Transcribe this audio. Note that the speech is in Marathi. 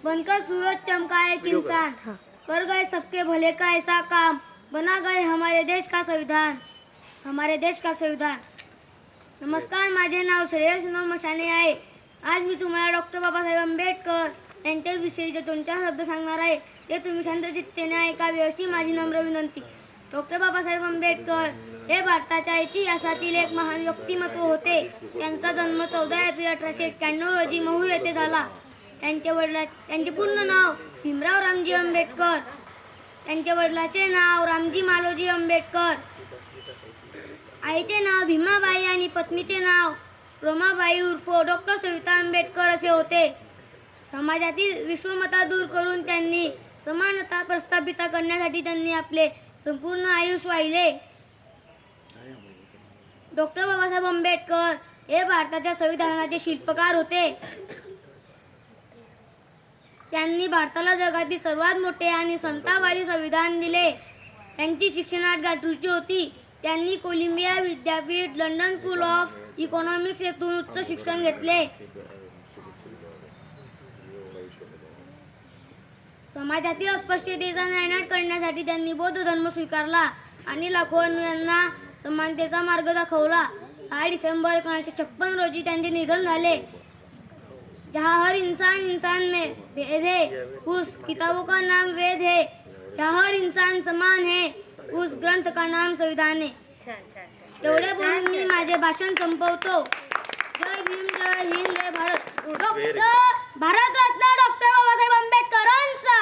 बनकर सूरज चमका एक इंसान, कर गए सबके भले का ऐसा काम, बना गए हमारे देश का संविधान, हमारे देश का संविधान। नमस्कार, माझे नाव श्रेयस विनोद मशाने आहे। आज मी तुम्हाला डॉक्टर बाबासाहेब आंबेडकर यांच्याविषयी 2-4 शब्द सांगणार आहे, ते तुम्ही शांत चित्तेने ऐकावे अशी माझी नम्र विनंती। डॉक्टर बाबासाहेब आंबेडकर हे भारताच्या इतिहासातील एक महान व्यक्तिमत्व होते। त्यांचा जन्म 14 एप्रिल 1891 रोजी महू येथे झाला। त्यांचे पूर्ण नाव भीमराव रामजी आंबेडकर, त्यांच्या वडिलांचे नाव रामजी मालोजी आंबेडकर, आईचे नाव भीमाबाई आणि पत्नीचे नाव रमाबाई उर्फ डॉक्टर सविता आंबेडकर असे होते। समाजातील विषमता दूर करून त्यांनी समानता प्रस्थापित करण्यासाठी त्यांनी आपले संपूर्ण आयुष्य वाहिले। डॉक्टर बाबासाहेब आंबेडकर हे भारताच्या संविधानाचे शिल्पकार होते। त्यांनी भारताला जगातील सर्वात मोठे आणि समतावादी संविधान दिले। त्यांची शिक्षणात गाठ रुची होती। त्यांनी कोलंबिया विद्यापीठ, लंडन स्कूल ऑफ इकॉनॉमिक्स येथून उच्च शिक्षण घेतले। समाजातील अस्पृश्यतेचा नायनाट करण्यासाठी त्यांनी बौद्ध धर्म स्वीकारला आणि लाखो अन्यांना समानतेचा मार्ग दाखवला। 6 डिसेंबर 1956 रोजी त्यांचे निधन झाले। जहाँ हर इंसान इंसान में भेद है, उस किताबों का नाम वेद है। जहाँ हर इंसान समान है, उस ग्रंथ का नाम संविधान है। एवढे बोलून मी माझे भाषण संपवतो। जय भीम, जय हिंद, जय भारत। भारतरत्न डॉक्टर बाबासाहेब आंबेडकरांचा